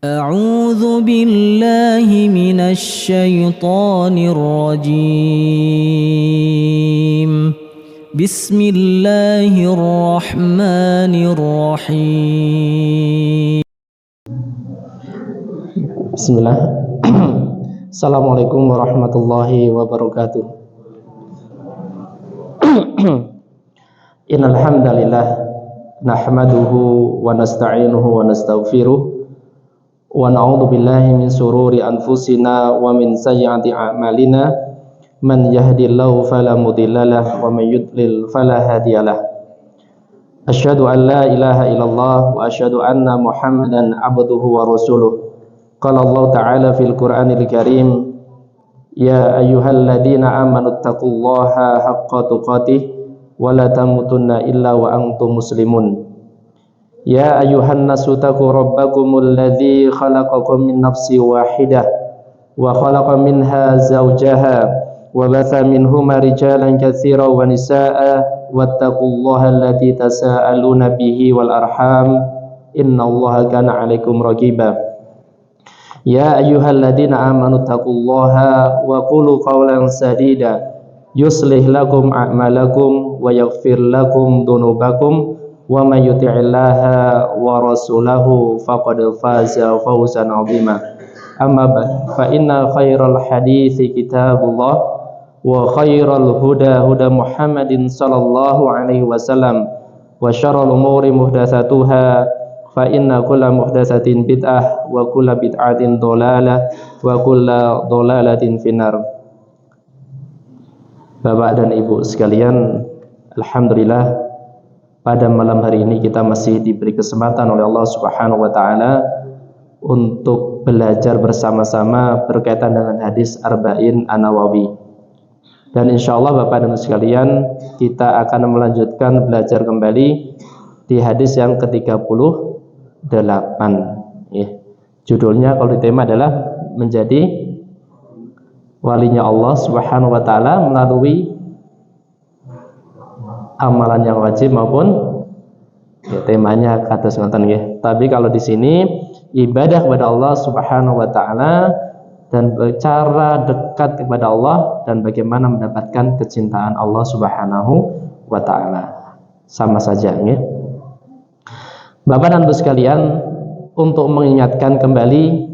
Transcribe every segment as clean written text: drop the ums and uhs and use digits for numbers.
أعوذ بالله من الشيطان الرجيم. بسم الله الرحمن الرحيم. Bismillah. Assalamualaikum warahmatullahi wabarakatuh. Innal hamdalillah nahmaduhu wa nasta'inuhu wa nastaghfiruh wa na'udzu billahi min shururi anfusina wa min sayyiati a'malina. Man yahdihillahu fala mudhillalah wa man yudlil fala hadiyalah. Asyhadu an la ilaha illallah wa asyhadu anna Muhammadan abduhu wa rasuluh. Qala Allah Ta'ala fil Qur'anil Karim, ya ayyuhalladzina amanu taqullaha haqqa tuqatih wa la tamutunna illa wa antum muslimun. Ya ayyuhan nasu taqu rabbakumul ladzi khalaqakum min nafsin wahidah wa khalaqa minha zawjaha wa batha minhuma rijalan katsiran wa nisaa'a wattaqullaha alladzi tasaaluna bihi wal arham innallaha kana 'alaikum raqiba. Ya ayyuhalladzina amanu taqullaha wa qulu qawlan sadida yuslih lakum a'malakum wa yaghfir lakum dhunubakum wa may yuti'illaha wa rasulahu faqad faza fawzan 'azima. Amma ba'd, fa inna khairal hadithi kitabullah wa khairal huda huda Muhammadin sallallahu alaihi wasallam wa syarrul umuri muhdatsatuha fa inna kulla muhdatsatin bid'ah wa kulla bid'atin dhalalah wa kulla dhalalatin finnar. Bapak dan Ibu sekalian, alhamdulillah pada malam hari ini kita masih diberi kesempatan oleh Allah Subhanahu wa taala untuk belajar bersama-sama berkaitan dengan hadis Arba'in An-Nawawi. Dan insyaallah Bapak dan Ibu sekalian, kita akan melanjutkan belajar kembali di hadis yang ke-38. Judulnya kalau di tema adalah menjadi walinya Allah Subhanahu wa taala melalui amalan yang wajib maupun temanya kados ngoten nggih. Tapi kalau di sini ibadah kepada Allah Subhanahu wa taala dan cara dekat kepada Allah dan bagaimana mendapatkan kecintaan Allah Subhanahu wa taala. Sama saja nggih. Bapak dan Ibu sekalian, untuk mengingatkan kembali,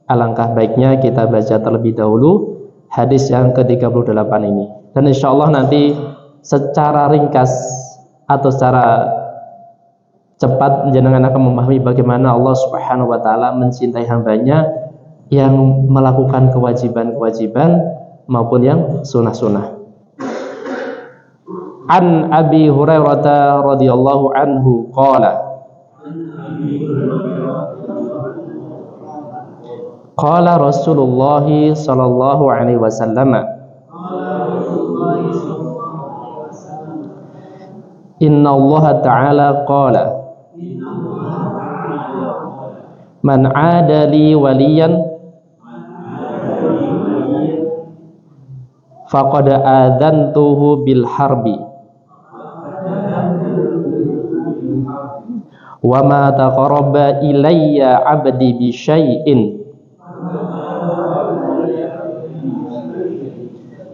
alangkah baiknya kita baca terlebih dahulu hadis yang ke-38 ini. Dan insya Allah nanti secara ringkas atau secara cepat jenengan akan memahami bagaimana Allah Subhanahu wa taala mencintai hambanya yang melakukan kewajiban-kewajiban maupun yang sunnah-sunnah. An Abi Hurairah radhiyallahu anhu qala qala Rasulullah sallallahu alaihi wasallam, inna Allah ta'ala qala man 'ada li waliyan faqad adzantuhu bil harbi wa ma taqarraba ilayya 'abdi bi syai'in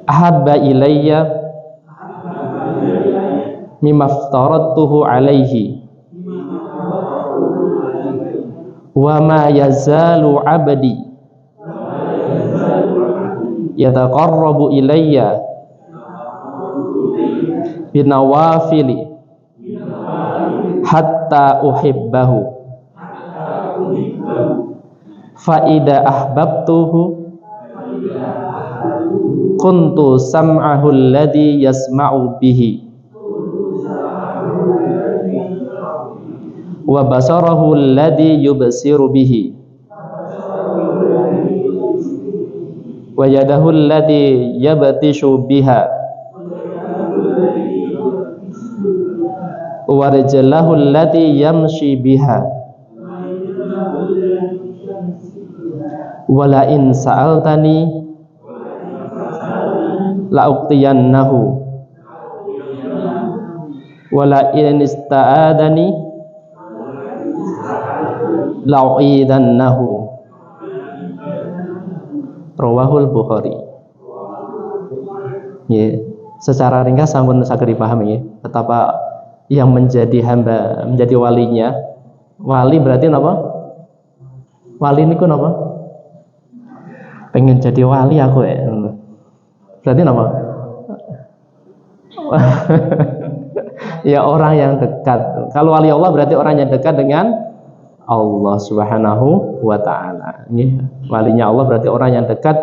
ahabba ilayya mimma aftaradtuhu alaihi wa ma yazalu 'abdi yataqarrabu ilayya binawafili hatta uhibbahu fa idza ahbabtuhu kuntu sam'ahu alladhi yasma'u bihi wa basarahu alladhi yubsiru bihi wa yadahu allati yabtishu biha wa rijlahu allati yamshi biha wa la in sa'altani la uqtiyannahu wa la in ista'adani la'u'idannahu. Rawahul Bukhari. Ya, secara ringkas sampun saged dipahami ya, betapa yang menjadi hamba, menjadi walinya. Wali berarti napa? Wali niku napa? Pengen jadi wali aku ya. Berarti napa? Ya orang yang dekat. Kalau wali Allah berarti orang yang dekat dengan Allah Subhanahu wa taala. Walinya Allah berarti orang yang dekat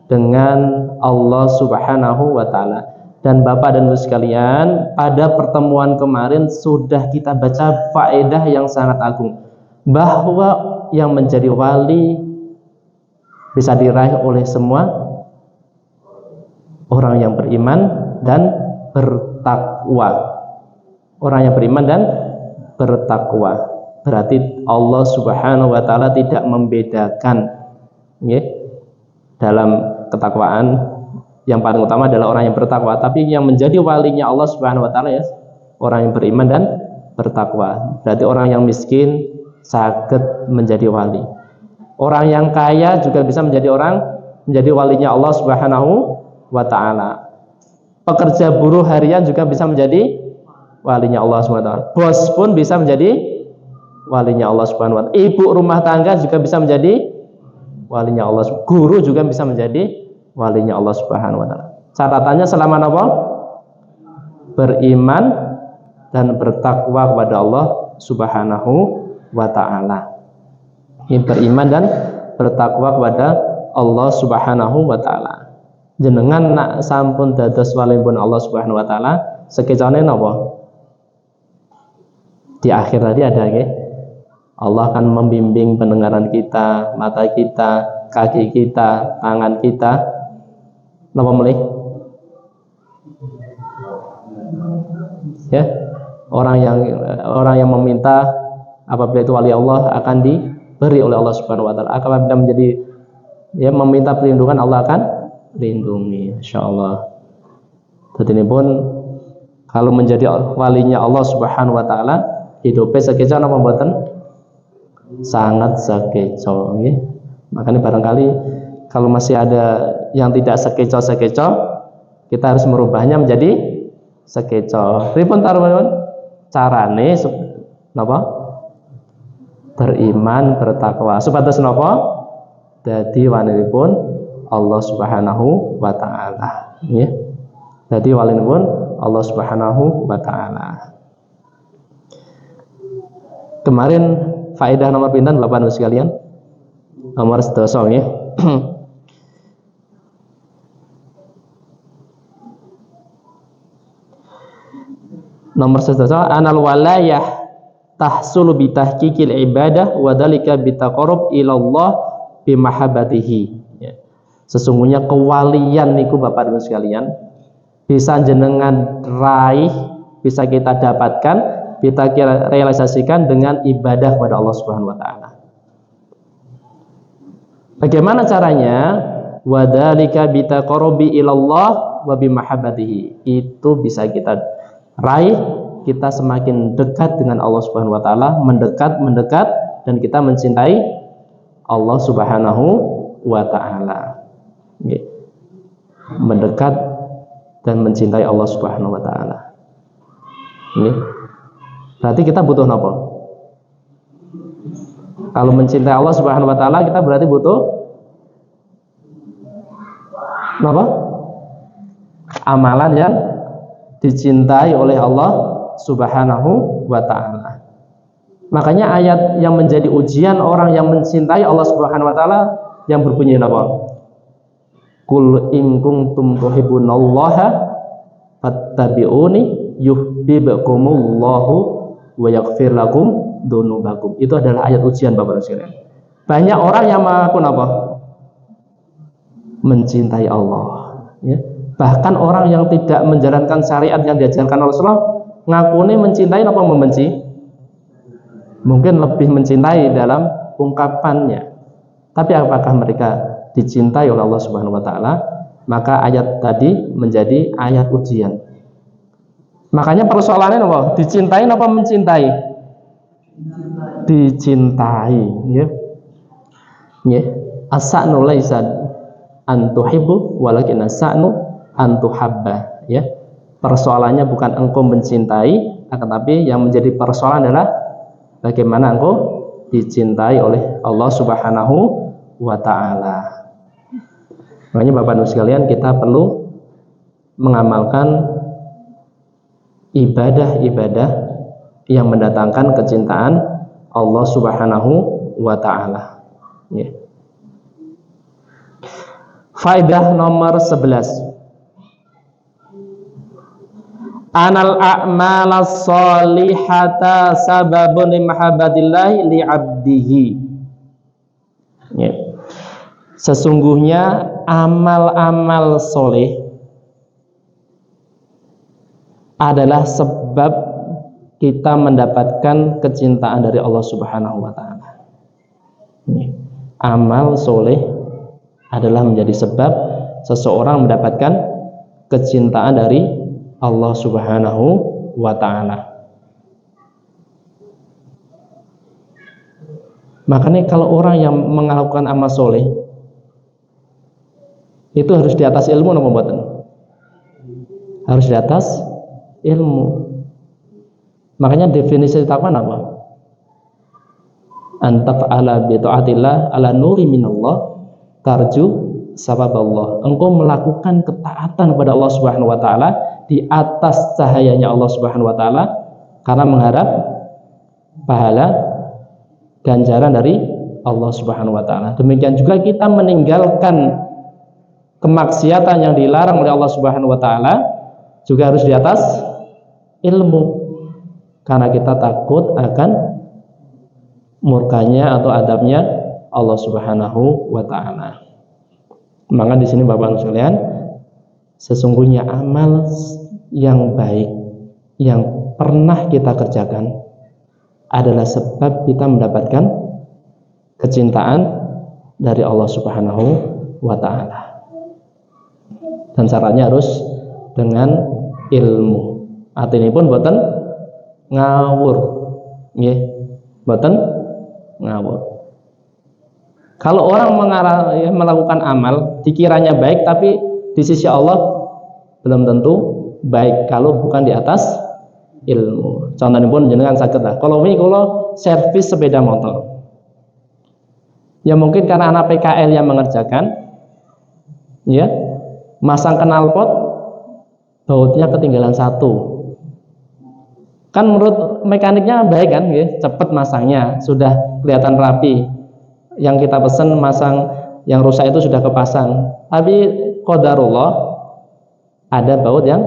dengan Allah Subhanahu wa taala. Dan Bapak dan Ibu sekalian, pada pertemuan kemarin sudah kita baca faedah yang sangat agung, bahwa yang menjadi wali bisa diraih oleh semua orang yang beriman dan bertakwa. Orang yang beriman dan bertakwa. Berarti Allah Subhanahu wa taala tidak membedakan ya, dalam ketakwaan. Yang paling utama adalah orang yang bertakwa, tapi yang menjadi walinya Allah Subhanahu wa taala ya orang yang beriman dan bertakwa. Berarti orang yang miskin sakit menjadi wali. Orang yang kaya juga bisa menjadi walinya Allah Subhanahu wa taala. Pekerja buruh harian juga bisa menjadi walinya Allah Subhanahu wa taala. Bos pun bisa menjadi walinya Allah Subhanahu wa taala. Ibu rumah tangga juga bisa menjadi walinya Allah. Guru juga bisa menjadi walinya Allah Subhanahu wa taala. Catatannya selama apa? Beriman dan bertakwa kepada Allah Subhanahu wa taala. Ini beriman dan bertakwa kepada Allah Subhanahu wa taala. Jenengan nak sampun dados walipun Allah Subhanahu wa taala, sekecane napa? Di akhir tadi ada nggih. Allah akan membimbing pendengaran kita, mata kita, kaki kita, tangan kita. Napa mulai? Ya, orang yang meminta apabila itu wali Allah akan diberi oleh Allah Subhanahu wa taala. Apabila menjadi ya meminta perlindungan, Allah akan lindungi, insyaallah. Jadi ini pun kalau menjadi walinya Allah Subhanahu wa taala, hidupnya sekeco napa mboten? Sangat sekeco nggih. Makanya barangkali kalau masih ada yang tidak sekeco-sekeco, kita harus merubahnya menjadi sekeco. Pripun carane napa? Beriman, bertakwa. Supados napa? Dadi walinipun Allah Subhanahu wa taala. Nggih. Dadi walinipun Allah Subhanahu wa taala. Kemarin faedah nomor pinten Bapak Ibu sekalian? Nomor 12 nggih. Nomor 12 anal walayah tahsulu bi tahqiqil ibadah wa dzalika bi taqarrub ila Allah bi mahabbatihi. Ya. Sesungguhnya kewalian niku Bapak Ibu sekalian bisa jenengan raih, bisa kita dapatkan, kita realisasikan dengan ibadah kepada Allah Subhanahu wa taala. Bagaimana caranya? Wa dzalika bi taqarrubi ila Allah wa bi mahabbatihi. Itu bisa kita raih, kita semakin dekat dengan Allah Subhanahu wa taala, mendekat dan kita mencintai Allah Subhanahu wa taala. Mendekat dan mencintai Allah Subhanahu wa taala. Berarti kita butuh apa? Kalau mencintai Allah Subhanahu wa taala, kita berarti butuh apa? Amalan yang dicintai oleh Allah Subhanahu wa taala. Makanya ayat yang menjadi ujian orang yang mencintai Allah Subhanahu wa taala yang berbunyi apa? Qul in kuntum tuhibbunallaha fattabi'uni yuhibbukumullahu wa yaghfir lakum dzunubakum. Itu adalah ayat ujian Bapak sekalian. Banyak orang yang mengaku apa? Mencintai Allah, ya. Bahkan orang yang tidak menjalankan syariat yang diajarkan Rasulullah ngakune mencintai apa membenci? Mungkin lebih mencintai dalam ungkapannya. Tapi apakah mereka dicintai oleh Allah Subhanahu wa taala? Maka ayat tadi menjadi ayat ujian. Makanya persoalannya apa? Dicintai apa mencintai? dicintai, ya. Ya, as-sa'nu laisa an tuhibbu walakin as-sa'nu an tuhabba, ya. Persoalannya bukan engkau mencintai, akan tapi yang menjadi persoalan adalah bagaimana engkau dicintai oleh Allah Subhanahu wa taala. Makanya Bapak Ibu sekalian, kita perlu mengamalkan ibadah-ibadah yang mendatangkan kecintaan Allah Subhanahu wa taala. Ya. Faedah nomor 11. Anal a'malas sholihata sababun limahabbatillahi li'abdihi. Ya. Sesungguhnya amal-amal soleh adalah sebab kita mendapatkan kecintaan dari Allah Subhanahu wa taala. Amal soleh adalah menjadi sebab seseorang mendapatkan kecintaan dari Allah Subhanahu wa taala. Makanya kalau orang yang melakukan amal soleh itu harus di atas ilmu atau pembuatan? Harus di atas ilmu. Makanya definisi takwa apa? Antaf'ala bi ta'atillah ala nuri minallah tarju sababallah. Engkau melakukan ketaatan kepada Allah Subhanahu wa taala di atas cahayanya Allah Subhanahu wa taala karena mengharap pahala ganjaran dari Allah Subhanahu wa taala. Demikian juga kita meninggalkan kemaksiatan yang dilarang oleh Allah Subhanahu wa taala juga harus di atas ilmu. Karena kita takut akan murkanya atau adabnya Allah Subhanahu wa taala. Maka di sini Bapak Ibu sekalian, sesungguhnya amal yang baik yang pernah kita kerjakan adalah sebab kita mendapatkan kecintaan dari Allah Subhanahu wa taala. Dan syaratnya harus dengan ilmu. Artinya pun boten ngawur, nggih, boten ngawur. Kalau orang melakukan amal dikiranya baik, tapi di sisi Allah belum tentu baik kalau bukan di atas ilmu. Contohnya pun jenengan saged lah. Kalau servis sepeda motor, ya mungkin karena anak PKL yang mengerjakan, ya, masang knalpot, bautnya ketinggalan satu. Kan menurut mekaniknya baik kan, ya, cepat masangnya, sudah kelihatan rapi. Yang kita pesen masang yang rusak itu sudah kepasang. Tapi qadarullah ada baut yang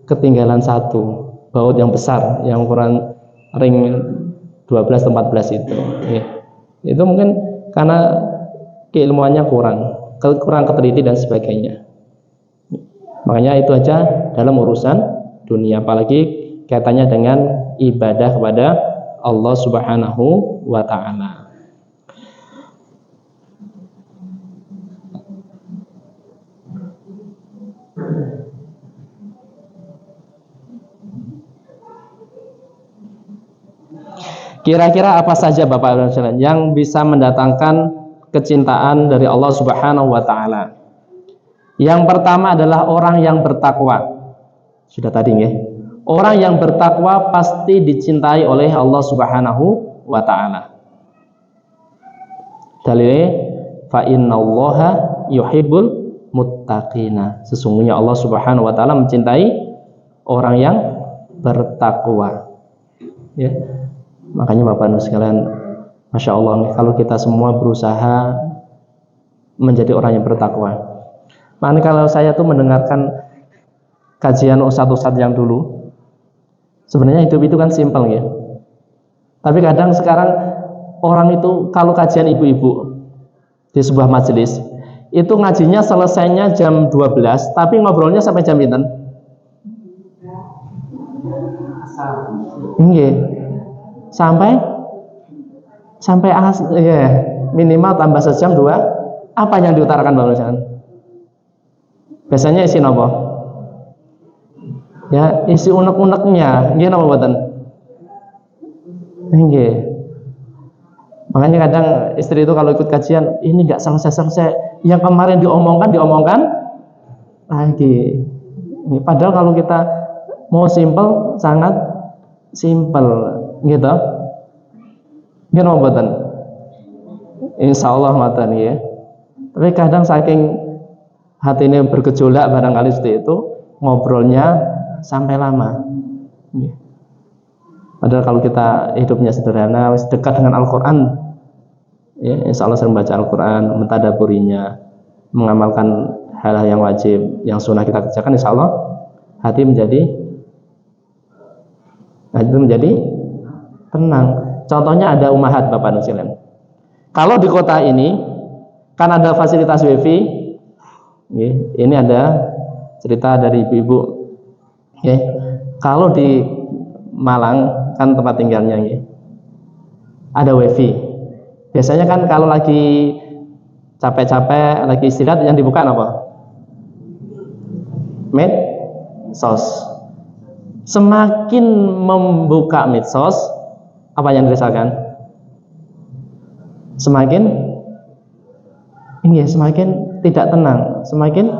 ketinggalan satu, baut yang besar, yang ukuran ring 12 atau 14 itu. Ya. Itu mungkin karena keilmuannya kurang keteliti dan sebagainya. Makanya itu aja dalam urusan dunia, apalagi kaitannya dengan ibadah kepada Allah Subhanahu wa taala. Kira-kira apa saja Bapak Ibu sekalian yang bisa mendatangkan kecintaan dari Allah Subhanahu wa taala? Yang pertama adalah orang yang bertakwa. Sudah tadi nggih. Orang yang bertakwa pasti dicintai oleh Allah Subhanahu wa taala. Dalilnya fa innallaha yuhibbul muttaqina. Sesungguhnya Allah Subhanahu wa taala mencintai orang yang bertakwa. Ya. Makanya Bapak Ibu sekalian, Masya Allah, kalau kita semua berusaha menjadi orang yang bertakwa. Makanya kalau saya tuh mendengarkan kajian ustadz-ustadz yang dulu, sebenarnya hidup itu kan simpel ya. Tapi kadang sekarang orang itu kalau kajian ibu-ibu di sebuah majelis, itu ngajinya selesainya jam 12, tapi ngobrolnya sampai jam pinten? Nggih. Sampai ya, minimal tambah sejam 2. Apa yang diutarakan Bapak Ustaz? Biasanya isi apa? Ya, isi unek-uneknya. Nggih napa mboten? Nggih. Makanya kadang istri itu kalau ikut kajian, ini nggak selesai-selesai, yang kemarin diomongkan lagi. Padahal kalau kita mau simple, sangat simple, gitu. Gimana mboten? Insya Allah mboten ya. Tapi kadang saking hati ini bergejolak barangkali seperti itu, ngobrolnya sampai lama. Padahal kalau kita hidupnya sederhana, dekat dengan Al-Quran, ya, insya Allah sering baca Al-Quran, mentadaburinya, mengamalkan hal-hal yang wajib, yang sunnah kita kerjakan, insya Allah hati menjadi tenang. Contohnya ada ummahat Bapak Nusilen. Kalau di kota ini kan ada fasilitas wifi, ini ada cerita dari ibu-ibu. Kalau di Malang kan tempat tinggalnya, ada wifi. Biasanya kan kalau lagi capek-capek, lagi istirahat, yang dibuka apa? Medsos. Semakin membuka medsos, apa yang dirasakan? Semakin tidak tenang, semakin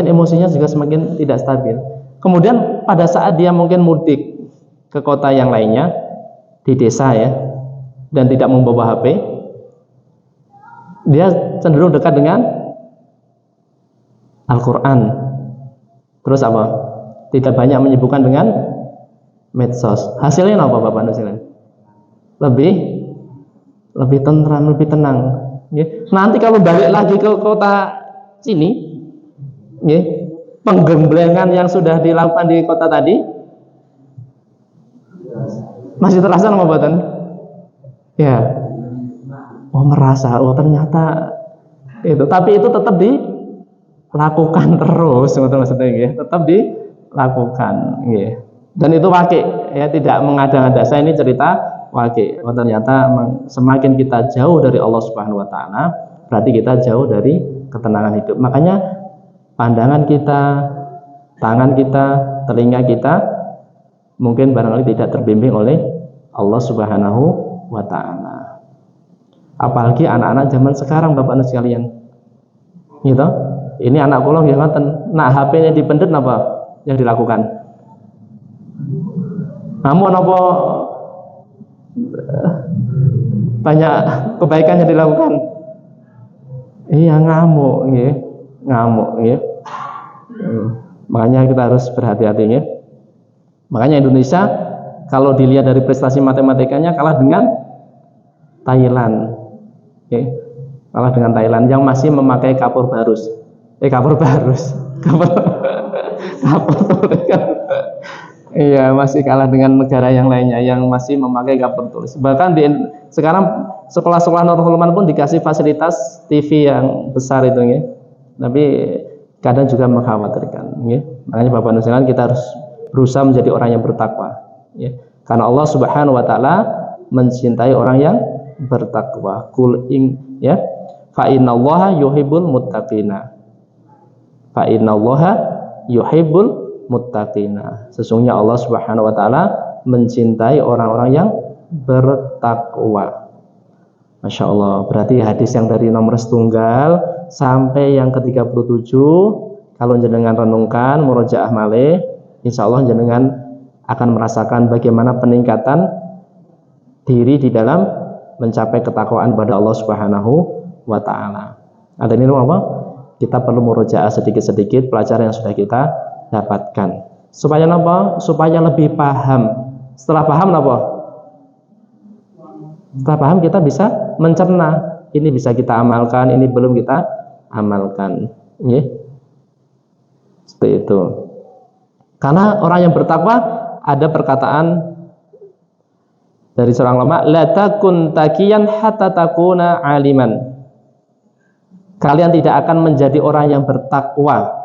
emosinya juga semakin tidak stabil. Kemudian pada saat dia mungkin mudik ke kota yang lainnya, di desa ya, dan tidak membawa HP, dia cenderung dekat dengan Al-Quran. Terus apa? Tidak banyak menyibukkan dengan medsos. Hasilnya apa Bapak Nusilen? Lebih tentram, lebih tenang. Nanti kalau balik lagi ke kota sini, penggemblengan yang sudah dilakukan di kota tadi masih terasa nggak Bapak? Ya, merasa, ternyata itu. Tapi itu tetap dilakukan terus, maksudnya, tetap dilakukan. Dan itu wakil, ya, tidak mengada-ngada. Saya ini cerita wakil. Ternyata semakin kita jauh dari Allah Subhanahu Wa Taala, berarti kita jauh dari ketenangan hidup. Makanya pandangan kita, tangan kita, telinga kita mungkin barangkali tidak terbimbing oleh Allah Subhanahu Wa Taala. Apalagi anak-anak zaman sekarang Bapak-Ibu sekalian, gitu. Ini anak kula nggih ngoten, nak HP-nya dipendet napa yang dilakukan? Namun apa banyak kebaikan yang dilakukan? Iya, ngamuk, Makanya kita harus berhati-hati, ya. Makanya Indonesia kalau dilihat dari prestasi matematikanya kalah dengan Thailand, kalah dengan Thailand yang masih memakai kapur barus. Iya, masih kalah dengan negara yang lainnya yang masih memakai kapur tulis. Bahkan sekarang sekolah-sekolah Nurul Iman pun dikasih fasilitas TV yang besar itu, ya. Tapi kadang juga mengkhawatirkan, ya. Makanya Bapak Nusilan kita harus berusaha menjadi orang yang bertakwa, ya. Karena Allah Subhanahu Wa Taala mencintai orang yang bertakwa. Ya. Fa innallaha yuhibbul muttaqina. Sesungguhnya Allah Subhanahu Wa Taala mencintai orang-orang yang bertakwa. Masya Allah. Berarti hadis yang dari nomor setunggal sampai yang ke-37, kalau jenengan renungkan, murojaah malih, insya Allah jenengan akan merasakan bagaimana peningkatan diri di dalam mencapai ketakwaan pada Allah Subhanahu Wa Taala. Ada ini apa? Kita perlu murojaah sedikit-sedikit pelajaran yang sudah kita dapatkan. Supaya apa? Supaya lebih paham. Setelah paham apa? Setelah paham kita bisa mencerna. Ini bisa kita amalkan, ini belum kita amalkan. Seperti itu. Karena orang yang bertakwa, ada perkataan dari seorang ulama, la takun taqiyan hatta takuna aliman. Kalian tidak akan menjadi orang yang bertakwa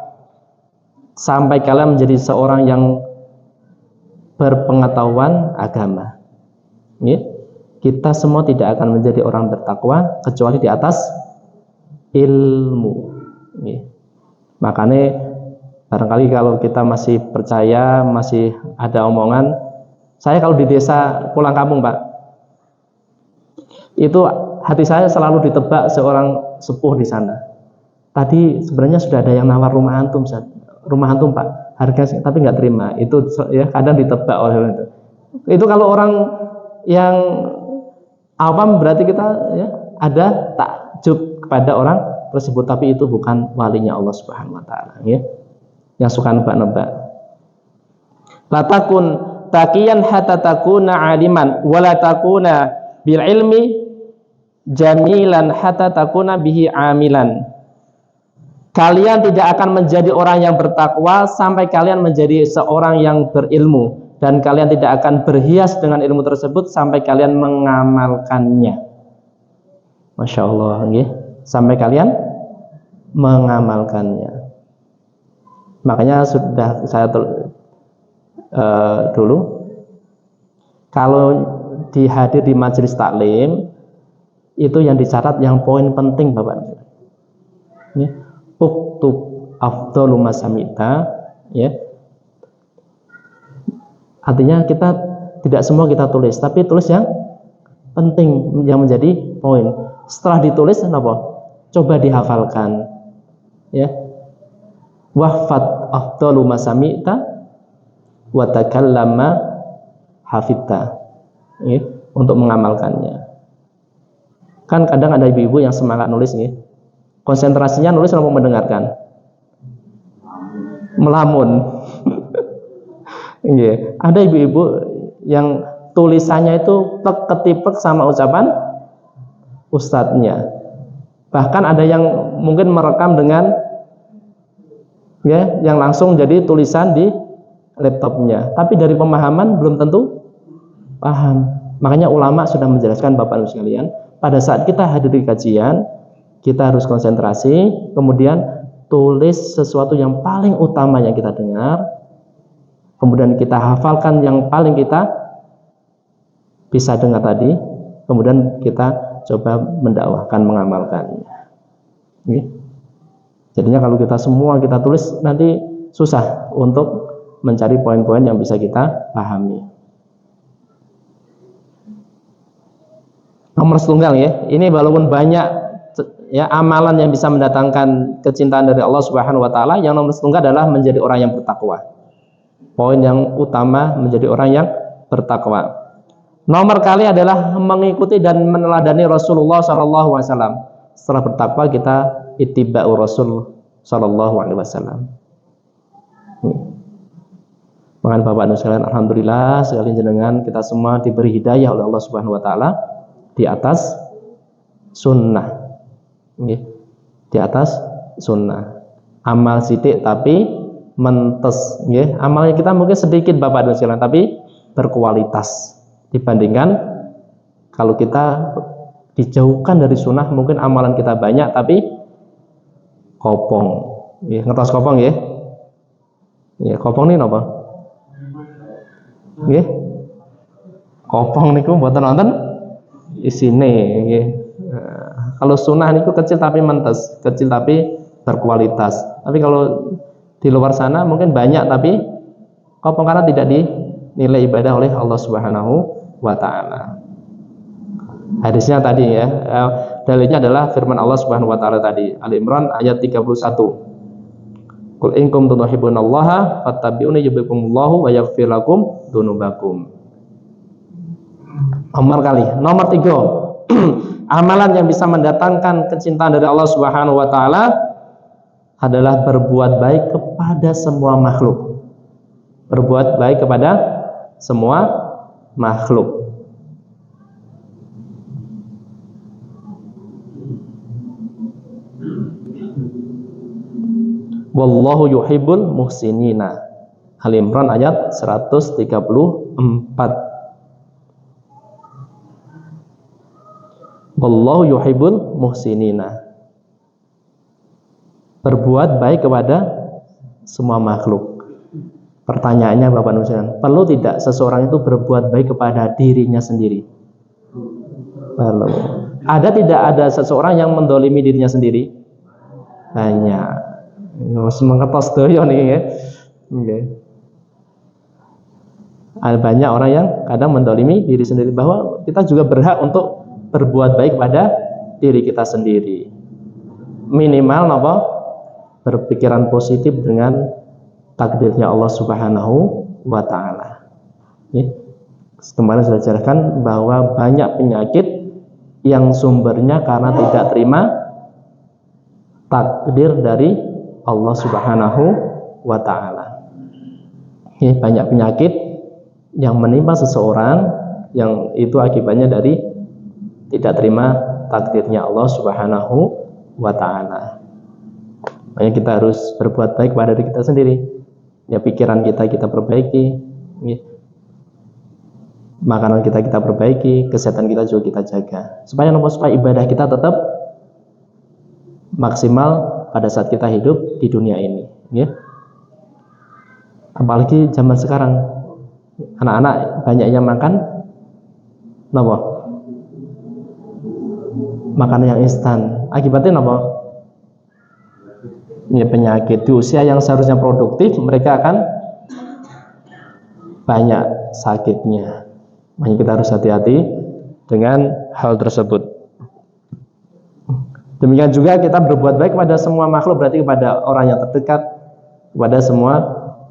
sampai kalian menjadi seorang yang berpengetahuan agama. Kita semua tidak akan menjadi orang bertakwa kecuali di atas ilmu. Makanya barangkali kalau kita masih percaya, masih ada omongan, saya kalau di desa pulang kampung Pak, Itu hati saya selalu ditebak seorang sepuh di sana. Tadi sebenarnya sudah ada yang nawar rumah antum, rumah antum Pak, harga, tapi nggak terima. Itu ya kadang ditebak oleh orang itu. Itu kalau orang yang awam berarti kita ya ada takjub kepada orang tersebut, tapi itu bukan walinya Allah Subhanahu wa taala ya. Yang suka nebak-nebak. La takun taqiyan hatta takuna aliman wa la takuna bil ilmi jamilan hatta takuna bihi amilan. Kalian tidak akan menjadi orang yang bertakwa sampai kalian menjadi seorang yang berilmu, dan kalian tidak akan berhias dengan ilmu tersebut sampai kalian mengamalkannya. Masya Allah, ya. Sampai kalian mengamalkannya. Makanya sudah saya dulu kalau dihadir di majelis taklim itu yang dicatat yang poin penting Bapak. Ya. Uktub afdalu masamita, ya. Artinya kita tidak semua kita tulis, tapi tulis yang penting yang menjadi poin. Setelah ditulis apa? Coba dihafalkan. Ya. Wahfad afdalu masamita wa takallama hafidta. Ya, untuk mengamalkannya. Kan kadang ada ibu-ibu yang semangat nulis ya. Konsentrasinya nulis atau mendengarkan? Melamun. Yeah. Ada ibu-ibu yang tulisannya itu ketipek sama ucapan ustadznya. Bahkan ada yang mungkin merekam dengan ya, yang langsung jadi tulisan di laptopnya. Tapi dari pemahaman belum tentu paham. Makanya ulama sudah menjelaskan Bapak Ibu sekalian, pada saat kita hadir di kajian, kita harus konsentrasi, kemudian tulis sesuatu yang paling utama yang kita dengar, kemudian kita hafalkan yang paling kita bisa dengar tadi, kemudian kita coba mendakwahkan, mengamalkannya. Jadinya kalau kita semua kita tulis, nanti susah untuk mencari poin-poin yang bisa kita pahami. Nomor setunggal ya, ini walaupun banyak ya amalan yang bisa mendatangkan kecintaan dari Allah Subhanahu wa taala, yang nomor setunggal adalah menjadi orang yang bertakwa. Poin yang utama menjadi orang yang bertakwa. Nomor kali adalah mengikuti dan meneladani Rasulullah sallallahu alaihi wasallam. Setelah bertakwa kita ittiba'u Rasul sallallahu alaihi wasallam. Mohon Bapak dan sekalian, alhamdulillah sekali jenengan kita semua diberi hidayah oleh Allah Subhanahu wa taala di atas sunnah. Di atas sunnah, amal sidik tapi mentes, amalnya kita mungkin sedikit Bapak dan sekalian, tapi berkualitas dibandingkan kalau kita dijauhkan dari sunnah, mungkin amalan kita banyak tapi kopong. Ngertos kopong ya? Kopong ini apa? Kopong niku mboten nonton isine. Kalau sunnah itu kecil tapi mentes, kecil tapi berkualitas. Tapi kalau di luar sana mungkin banyak tapi kopong karena tidak dinilai ibadah oleh Allah Subhanahu wa taala. Hadisnya tadi ya, dalilnya adalah firman Allah Subhanahu wa taala tadi, Ali Imran ayat 31. Qul in kuntum tuhibbunallaha fattabi'uni yuhibbukumullahu wa yaghfir lakum dzunubakum. Nomor 3. Amalan yang bisa mendatangkan kecintaan dari Allah Subhanahu wa taala adalah berbuat baik kepada semua makhluk. Berbuat baik kepada semua makhluk. Wallahu yuhibbul muhsinina. Al-Imran ayat 134. Wallahu yuhibbul muhsinina. Berbuat baik kepada semua makhluk. Pertanyaannya Bapak Nusian, perlu tidak seseorang itu berbuat baik kepada dirinya sendiri? Perlu. Ada tidak ada seseorang yang mendolimi dirinya sendiri? Banyak. Mengetos doyo nih ya. Ada banyak orang yang kadang mendolimi diri sendiri, bahwa kita juga berhak untuk berbuat baik pada diri kita sendiri. Minimal napa? Berpikiran positif dengan takdirnya Allah Subhanahu wa taala. Kemarin sudah jelaskan bahwa banyak penyakit yang sumbernya karena tidak terima takdir dari Allah Subhanahu wa taala. Banyak penyakit yang menimpa seseorang yang itu akibatnya dari tidak terima takdirnya Allah Subhanahu wa taala. Makanya kita harus berbuat baik pada diri kita sendiri. Ya, pikiran kita perbaiki, makanan kita perbaiki, kesehatan kita juga kita jaga. Supaya ibadah kita tetap maksimal pada saat kita hidup di dunia ini, ya. Apalagi zaman sekarang, anak-anak banyak yang makan makanan yang instan. Akibatnya ini penyakit. Di usia yang seharusnya produktif, mereka akan banyak sakitnya. Makanya kita harus hati-hati dengan hal tersebut. Demikian juga kita berbuat baik kepada semua makhluk, berarti kepada orang yang terdekat, kepada semua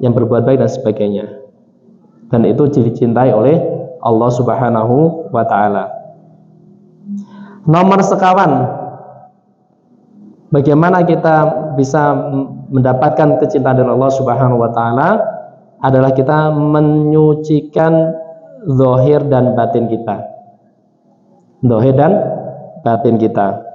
yang berbuat baik dan sebagainya. Dan itu dicintai oleh Allah Subhanahu wa taala. Nomor sekawan, bagaimana kita bisa mendapatkan kecintaan dari Allah Subhanahu wa taala adalah kita menyucikan zahir dan batin kita. Zahir dan batin kita.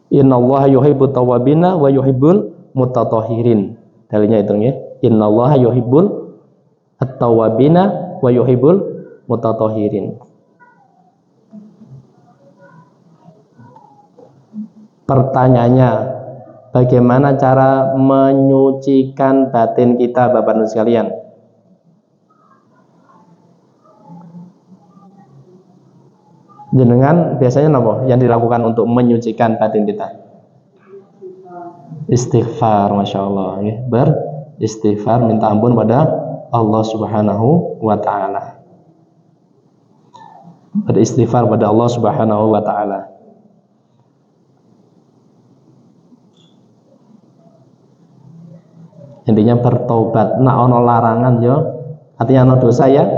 Innallaha yuhibbut tawwabina wa yuhibbul mutatahhirin. Dalilnya itu ya. Innallaha yuhibbul at-tawwabina wa yuhibbul mutatahhirin. Pertanyaannya, bagaimana cara menyucikan batin kita, Bapak Ibu sekalian? Jenengan biasanya apa yang dilakukan untuk menyucikan batin kita? Istighfar, masya Allah, ya. Beristighfar, minta ampun pada Allah Subhanahu wa taala. Beristighfar pada Allah Subhanahu wa taala. Intinya bertobat. Ono larangan yo, artinya ono dosa ya,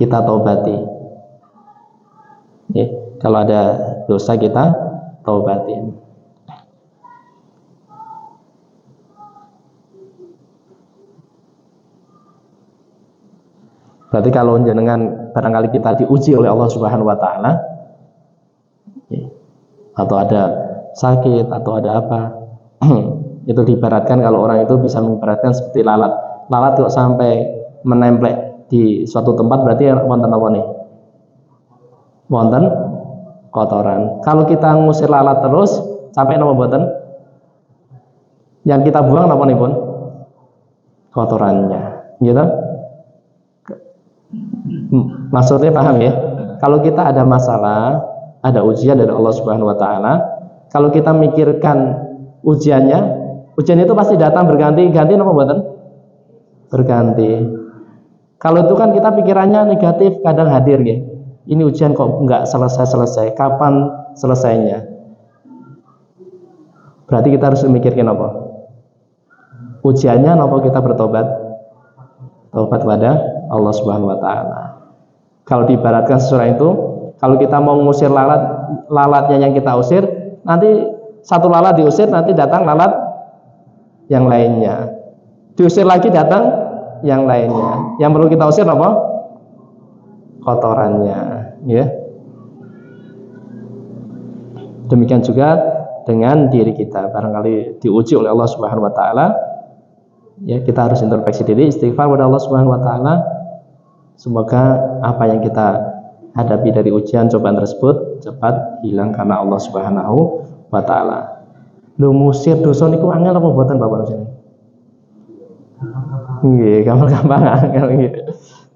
kita taubati. Ya, kalau ada dosa kita taubatin. Berarti kalau jenengan barangkali kita diuji oleh Allah Subhanahu wa taala, ya, atau ada sakit atau ada apa, itu diibaratkan, kalau orang itu bisa mengibaratkan seperti lalat. Lalat kok sampai menempel di suatu tempat berarti wonten apa nih? Wonten kotoran. Kalau kita ngusir lalat terus sampai napa mboten? Yang kita buang napa nih pun? Kotorannya, gitu. Maksudnya paham ya? Kalau kita ada masalah, ada ujian dari Allah Subhanahu wa taala, kalau kita mikirkan ujian itu pasti datang berganti-ganti napa mboten? Berganti. Kalau itu kan kita pikirannya negatif, kadang hadir ya. Ini ujian kok nggak selesai-selesai, kapan selesainya? Berarti kita harus memikirkan apa? Ujiannya apa kita bertobat? Tobat pada Allah Subhanahu wa taala. Kalau diibaratkan sesuai itu, kalau kita mau mengusir lalatnya yang kita usir, nanti satu lalat diusir, nanti datang lalat yang lainnya. Diusir lagi datang yang lainnya. Yang perlu kita usir apa? Kotorannya, ya. Demikian juga dengan diri kita, barangkali diuji oleh Allah Subhanahu wa taala, ya, kita harus introspeksi diri, istighfar kepada Allah Subhanahu wa taala. Semoga apa yang kita hadapi dari ujian cobaan tersebut cepat hilang karena Allah Subhanahu wa taala. Lho, musir dosa niku angel apa mboten Bapak sini? Nggih, gampang-gampang angel nggih.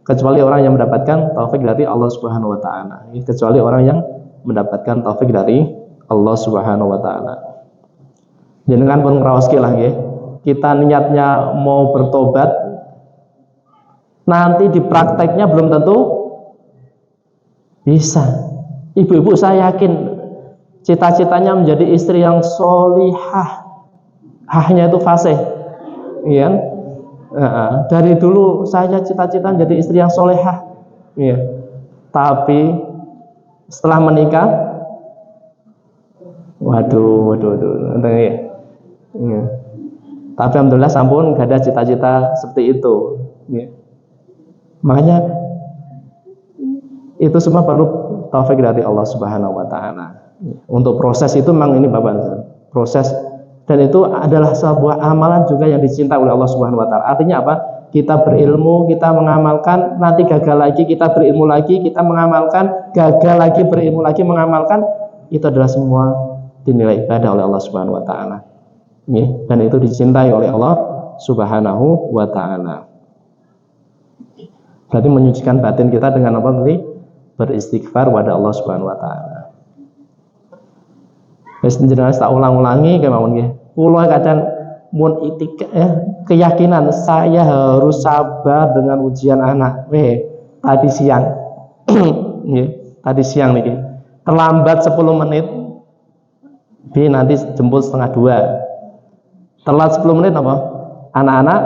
Kecuali orang yang mendapatkan taufik dari Allah Subhanahu wa taala. Kecuali orang yang mendapatkan taufik dari Allah Subhanahu wa taala. Jenengan pun ngraoske lah nggih. Kita niatnya mau bertobat, nanti di prakteknya belum tentu bisa. Ibu-ibu saya yakin cita-citanya menjadi istri yang solihah, hahnya itu fasih, ya. Dari dulu saya cita-cita menjadi istri yang solehah, ya. Tapi setelah menikah, waduh, ya. Tapi alhamdulillah sampun gak ada cita-cita seperti itu, ya. Makanya itu semua perlu taufik dari Allah Subhanahu wa taala. Untuk proses itu memang ini Bapak, proses, dan itu adalah sebuah amalan juga yang dicintai oleh Allah Subhanahu wa taala. Artinya apa? Kita berilmu, kita mengamalkan, nanti gagal lagi, kita berilmu lagi, kita mengamalkan, gagal lagi, berilmu lagi, mengamalkan, itu adalah semua dinilai ibadah oleh Allah Subhanahu wa taala. Dan itu dicintai oleh Allah Subhanahu wa taala. Berarti menyucikan batin kita dengan apa tadi? Beristighfar kepada Allah Subhanahu wa taala. Wis jenengan tak ulang-ulangi kemawon nggih. Kula kadang mun keyakinan saya harus sabar dengan ujian anak. Tadi siang. Nggih, tadi siang niki. Terlambat 10 menit. Nanti jemput 1:30. Telat 10 menit apa? Anak-anak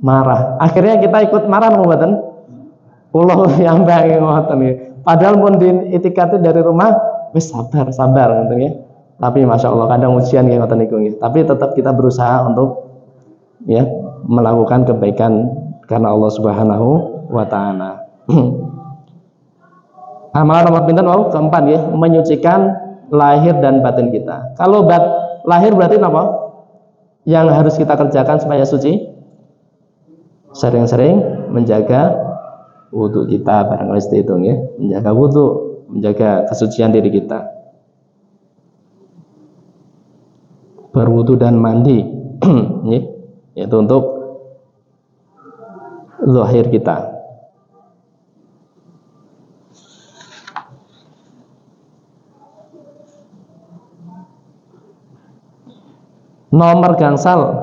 marah. Akhirnya kita ikut marah mboten? Kula yang bae ngoten nggih. Padahal mun diitikati dari rumah wis sabar ngoten nggih. Tapi masya Allah kadang ujian nggih ngoten niku nggih. Tapi tetap kita berusaha untuk ya melakukan kebaikan karena Allah Subhanahu wa taala. Amalan nomor pinten wau? Keempat ya, menyucikan lahir dan batin kita. Kalau lahir berarti apa? Yang harus kita kerjakan supaya suci, sering-sering menjaga wudhu kita, barangkali seperti itu ya, menjaga wudhu, menjaga kesucian diri kita, berwudhu dan mandi, yaitu untuk zahir kita. Nomor gangsal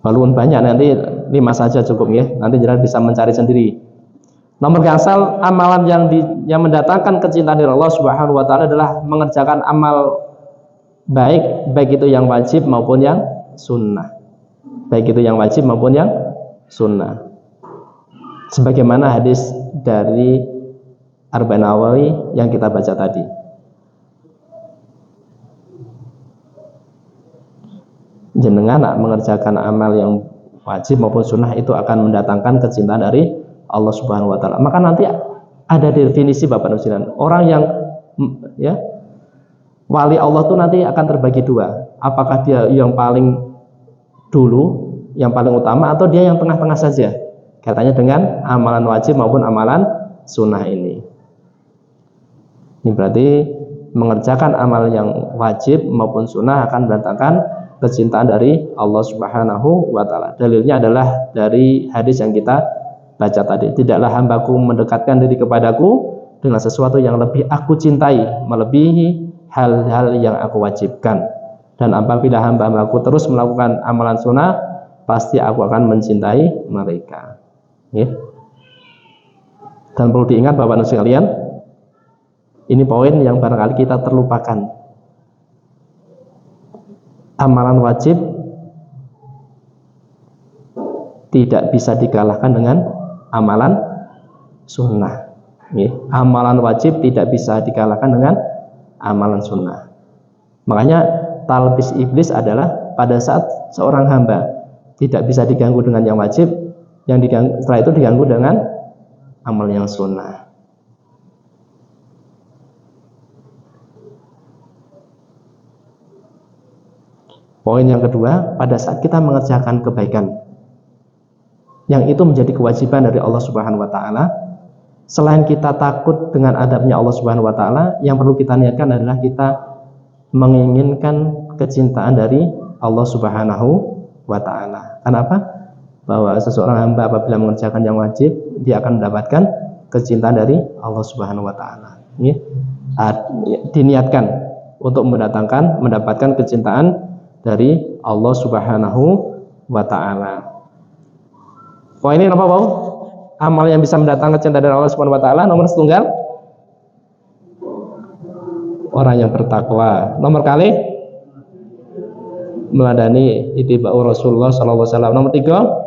walaupun banyak, nanti 5 saja cukup ya, nanti jelas bisa mencari sendiri. Nomor gangsal amalan yang mendatangkan kecintaan dari Allah Subhanahu wa taala adalah mengerjakan amal baik itu yang wajib maupun yang sunnah. Baik itu yang wajib maupun yang sunnah. Sebagaimana hadis dari Arba'in Nawawi yang kita baca tadi. Jenengan mengerjakan amal yang wajib maupun sunnah itu akan mendatangkan kecintaan dari Allah Subhanahu wa taala. Maka nanti ada definisi Bapak Nusiran. Orang yang ya wali Allah itu nanti akan terbagi 2. Apakah dia yang paling dulu, yang paling utama, atau dia yang tengah-tengah saja? Katanya dengan amalan wajib maupun amalan sunnah ini. Ini berarti mengerjakan amal yang wajib maupun sunnah akan mendatangkan kecintaan dari Allah Subhanahu wa taala. Dalilnya adalah dari hadis yang kita baca tadi. Tidaklah hambaku mendekatkan diri kepadaku dengan sesuatu yang lebih aku cintai, melebihi hal-hal yang aku wajibkan. Dan apabila hamba-hambaku terus melakukan amalan sunnah, pasti aku akan mencintai mereka. Ya. Dan perlu diingat Bapak-Ibu sekalian, ini poin yang barangkali kita terlupakan. Amalan wajib tidak bisa dikalahkan dengan amalan sunnah. Amalan wajib tidak bisa dikalahkan dengan amalan sunnah. Makanya talbis iblis adalah pada saat seorang hamba tidak bisa diganggu dengan yang wajib, setelah itu diganggu dengan amal yang sunnah. Poin yang kedua, pada saat kita mengerjakan kebaikan yang itu menjadi kewajiban dari Allah Subhanahu wa taala, selain kita takut dengan adabnya Allah Subhanahu wa taala, yang perlu kita niatkan adalah kita menginginkan kecintaan dari Allah Subhanahu wa taala. Kenapa? Bahwa seseorang hamba apabila mengerjakan yang wajib, dia akan mendapatkan kecintaan dari Allah Subhanahu wa taala. Diniatkan untuk mendapatkan kecintaan dari Allah Subhanahu wa taala. Poin ini apa, Bang? Amal yang bisa mendatangkan kecintaan dari Allah Subhanahu wa taala nomor setunggal orang yang bertakwa. Nomor kali meladani ittiba'u Rasulullah sallallahu alaihi wasallam. Nomor 3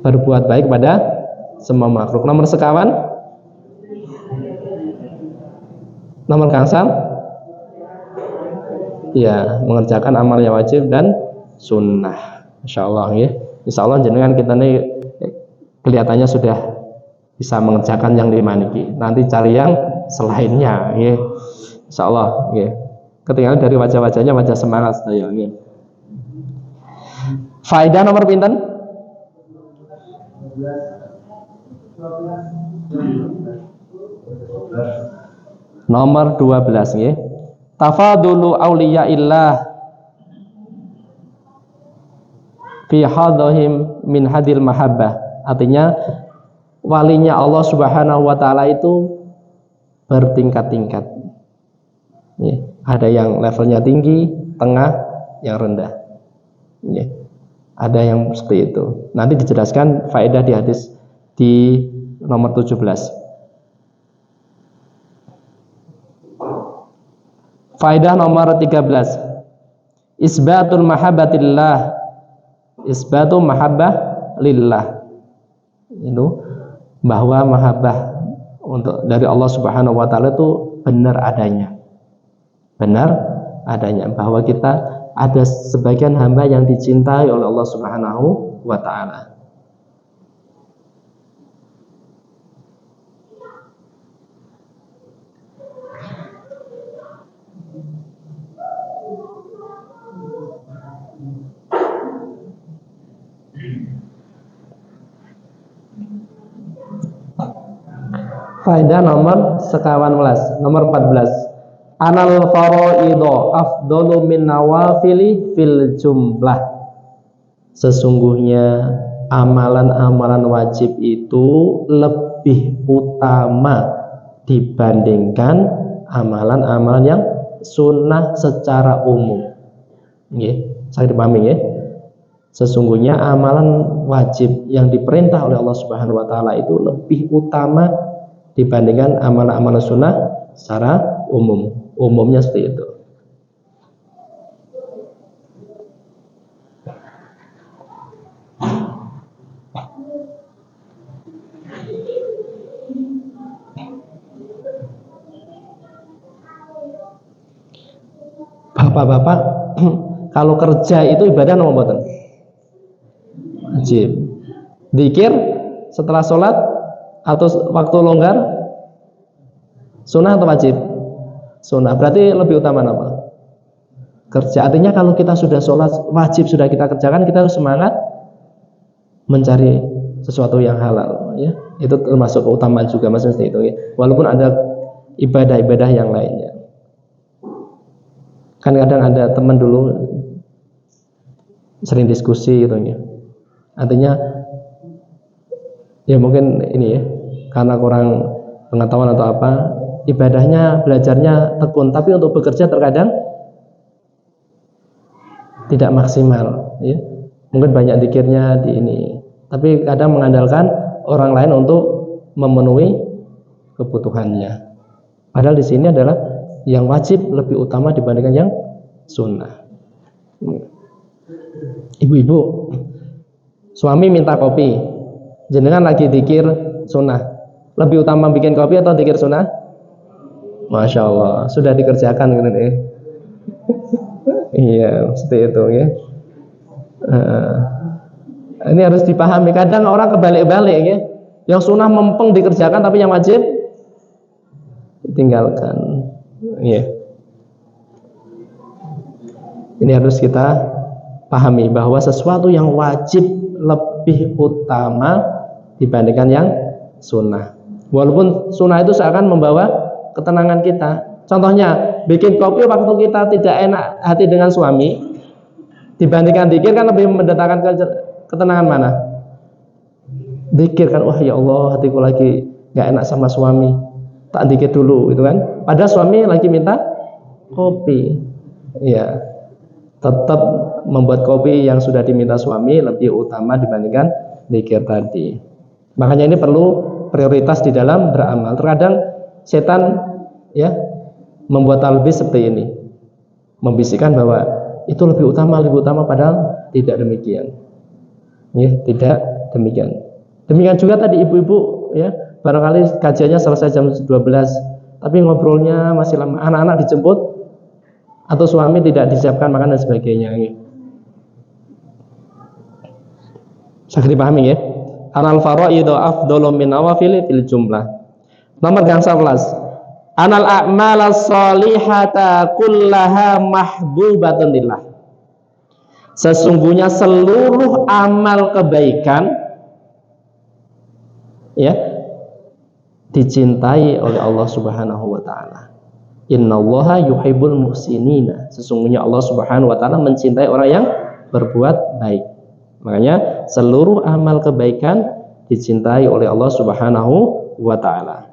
berbuat baik pada semua makhluk. Nomor sekawan, nomor gangsal, ya mengerjakan amal yang wajib dan sunnah. Insyaallah ya. Insyaallah jenengan kita nih kelihatannya sudah bisa mengerjakan yang dimaniki. Nanti cari yang selainnya ya. Insyaallah ya. Ketinggalan dari wajah-wajahnya wajah semangat saya ya. Faedah nomor pinten? Nomor 12 nggih. Tafadulu auliyaillah fi hadhim min hadil mahabbah. Artinya walinya Allah Subhanahu wa taala itu bertingkat-tingkat. Ada yang levelnya tinggi, tengah, yang rendah. Ada yang seperti itu. Nanti dijelaskan faedah di hadis di nomor 17. Faedah nomor 13. Isbatul mahabbatillah. Isbatu mahabbah lillah. Itu bahwa mahabbah untuk dari Allah Subhanahu wa taala itu benar adanya. Benar adanya bahwa kita ada sebagian hamba yang dicintai oleh Allah Subhanahu wa taala. Faedah nomor sekawan welas, nomor 14. Anal faraidho afdalu min nawafili fil jumlah. Sesungguhnya amalan-amalan wajib itu lebih utama dibandingkan amalan-amalan yang sunnah secara umum. Nggih, saya dipahami nggih. Sesungguhnya amalan wajib yang diperintah oleh Allah Subhanahu wa taala itu lebih utama dibandingkan amalan-amalan sunnah secara umum. Umumnya seperti itu. Bapak-bapak, kalau kerja itu ibadah nomor berapa? Wajib. Dzikir setelah sholat atau waktu longgar sunnah atau wajib? Sunnah. Berarti lebih utama apa? Kerja. Artinya kalau kita sudah sholat wajib sudah kita kerjakan, kita harus semangat mencari sesuatu yang halal ya. Itu termasuk keutamaan juga maksudnya itu ya. Walaupun ada ibadah-ibadah yang lainnya. Kan kadang ada teman dulu sering diskusi gitu ya. Artinya ya mungkin ini ya, karena kurang pengetahuan atau apa, ibadahnya, belajarnya tekun, tapi untuk bekerja terkadang tidak maksimal ya. Mungkin banyak zikirnya di ini, tapi kadang mengandalkan orang lain untuk memenuhi kebutuhannya. Padahal di sini adalah yang wajib lebih utama dibandingkan yang sunnah. Ibu-ibu, suami minta kopi, jenengan lagi zikir sunnah, lebih utama bikin kopi atau zikir sunnah? Masya Allah, sudah dikerjakan gitu deh. Iya, seperti itu ya. Ini harus dipahami. Kadang orang kebalik-balik ya. Yang sunnah mempeng dikerjakan, tapi yang wajib ditinggalkan. Iya. Ini harus kita pahami bahwa sesuatu yang wajib lebih utama dibandingkan yang sunnah. Walaupun sunnah itu seakan membawa ketenangan kita. Contohnya, bikin kopi waktu kita tidak enak hati dengan suami, dibandingkan zikir kan lebih mendatangkan ketenangan mana? Zikir kan, wah ya Allah hatiku lagi gak enak sama suami. tak dikit dulu gitu kan. Padahal suami lagi minta kopi. Ya, tetap membuat kopi yang sudah diminta suami lebih utama dibandingkan zikir tadi. Makanya ini perlu prioritas di dalam beramal. Terkadang setan ya membuat talbis seperti ini, membisikkan bahwa itu lebih utama, padahal tidak demikian. Ya, tidak demikian. Demikian juga tadi ibu-ibu ya, barangkali kajiannya selesai jam 12, tapi ngobrolnya masih lama, anak-anak dijemput atau suami tidak disiapkan makan dan sebagainya. Bisa dipahami ya? Anal faraidu afdalu min nawafil fil jumlah. Nomor yang 11. Anal a'malas sholihata kullaha mahbubatun lillah. Sesungguhnya seluruh amal kebaikan ya dicintai oleh Allah Subhanahu wa taala. Innallaha yuhibbul muhsinina. Sesungguhnya Allah Subhanahu wa taala mencintai orang yang berbuat baik. Makanya seluruh amal kebaikan dicintai oleh Allah Subhanahu wa taala.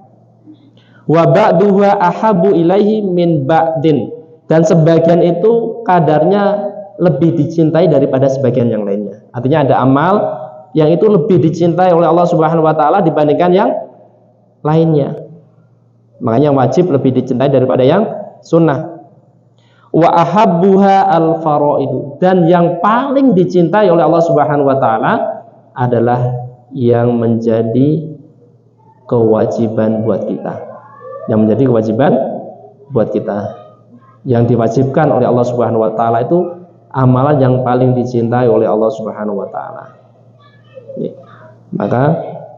Wa ba'duha ahabbu ilaihi min ba'din. Dan sebagian itu kadarnya lebih dicintai daripada sebagian yang lainnya. Artinya ada amal yang itu lebih dicintai oleh Allah Subhanahu wa taala dibandingkan yang lainnya. Makanya wajib lebih dicintai daripada yang sunnah. Wa ahabbuha al-faraidu, dan yang paling dicintai oleh Allah Subhanahu wa taala adalah yang menjadi kewajiban buat kita. Yang menjadi kewajiban buat kita. Yang diwajibkan oleh Allah Subhanahu wa taala itu amalan yang paling dicintai oleh Allah Subhanahu wa taala. Maka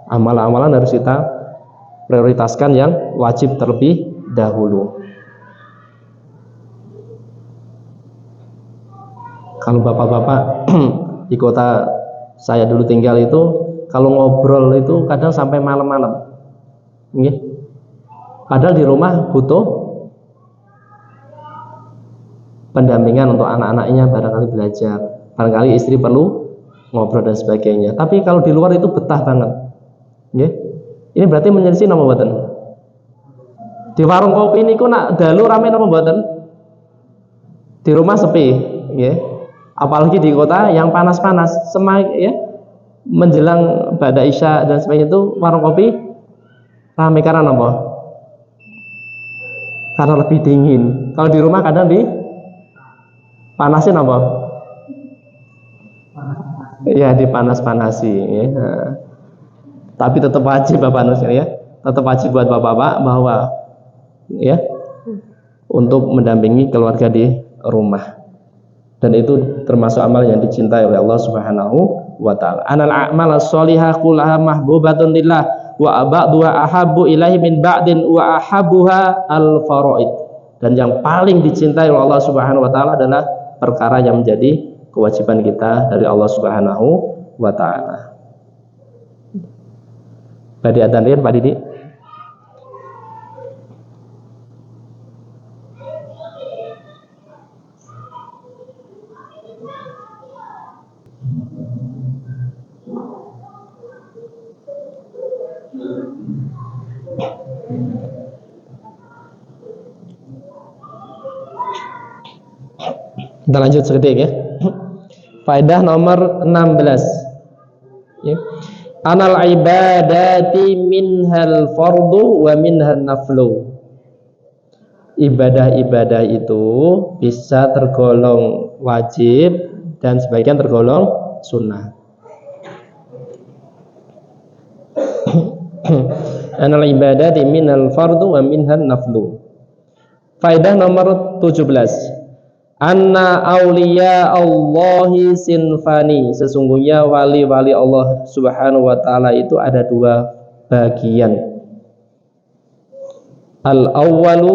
amalan-amalan harus kita prioritaskan yang wajib terlebih dahulu. Kalau bapak-bapak di kota saya dulu tinggal itu, kalau ngobrol itu kadang sampai malam-malam. Padahal di rumah butuh pendampingan untuk anak-anaknya, barangkali belajar, barangkali istri perlu ngobrol dan sebagainya. Tapi kalau di luar itu betah banget. Ini berarti menyelisih nama mboten. Di warung kopi niku nak dalu rame nama mboten. Di rumah sepi, apalagi di kota yang panas-panas, menjelang ba'da isya dan sebagainya itu warung kopi rame karena apa? Karena lebih dingin. Kalau di rumah kadang di panasin apa? Ya dipanas-panasi. Ya. Tapi tetap wajib Bapak ya, tetap wajib buat bapak-bapak bahwa ya untuk mendampingi keluarga di rumah. Dan itu termasuk amal yang dicintai oleh Allah Subhanahu wa taala. Anal a'mal as-sholihah kullaha mahbubatun lillah wa ba'duha ahabbu ilaihi min ba'din wa ahabbuha al-faraid. Dan yang paling dicintai oleh Allah Subhanahu wa taala adalah perkara yang menjadi kewajiban kita dari Allah Subhanahu wa taala. Tadi adzan Pak Didi. Kita lanjut sedikit ya. Faedah nomor 16. Ya. Anal ibadati minhal fardu wa minhal naflu. Ibadah-ibadah itu bisa tergolong wajib dan sebagian tergolong sunnah. Anal ibadati minhal fardu wa minhal naflu. Faedah nomor 17. Anna awliya Allahi sinfani. Sesungguhnya wali-wali Allah Subhanahu wa ta'ala itu ada dua bagian. Al-awwalu,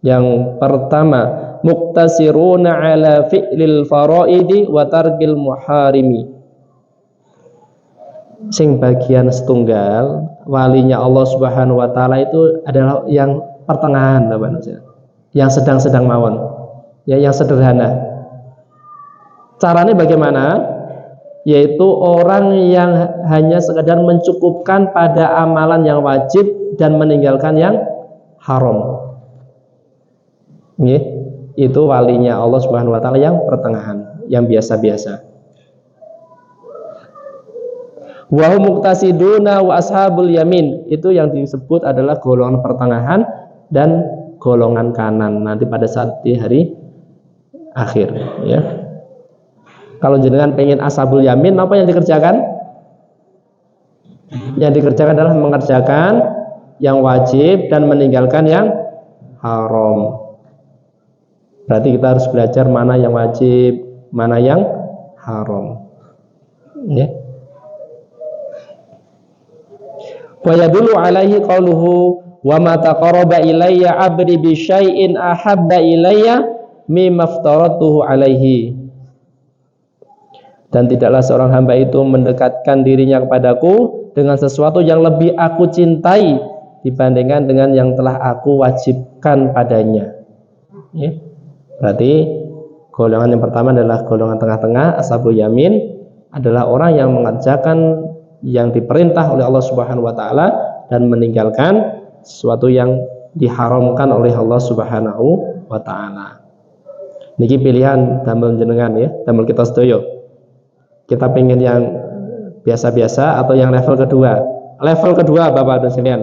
yang pertama, muqtasiruna ala fi'lil faraidi wa tarkil muharimi. Sing bagian setunggal, walinya Allah Subhanahu wa ta'ala itu adalah yang pertengahan, yang sedang-sedang mawon. Ya, yang sederhana. Caranya bagaimana? yaitu orang yang hanya sekedar mencukupkan pada amalan yang wajib dan meninggalkan yang haram. Itu walinya Allah Subhanahu wa taala yang pertengahan, yang biasa-biasa. Wa hum muqtasiduna wa ashabul yamin, itu yang disebut adalah golongan pertengahan dan golongan kanan nanti pada saat di hari akhir, ya. Kalau jenengan pengen ashabul yamin, apa yang dikerjakan? Yang dikerjakan adalah mengerjakan yang wajib dan meninggalkan yang haram. Berarti kita harus belajar mana yang wajib, mana yang haram. Ya. Wa yadullu alaihi qauluhu wa ma taqarraba ilayya 'abdi bi syai'in ahabba ilayya mimma aftaratuhu alaihi. Dan tidaklah seorang hamba itu mendekatkan dirinya kepadaku dengan sesuatu yang lebih aku cintai dibandingkan dengan yang telah aku wajibkan padanya. Ya. Berarti golongan yang pertama adalah golongan tengah-tengah, ashabul yamin, adalah orang yang mengerjakan yang diperintah oleh Allah Subhanahu wa taala dan meninggalkan sesuatu yang diharamkan oleh Allah Subhanahu wa taala. Niki pilihan damel jenengan, ya, damel kita sedaya. Kita pengen yang biasa-biasa atau yang level kedua? Level kedua, Bapak dan sekalian.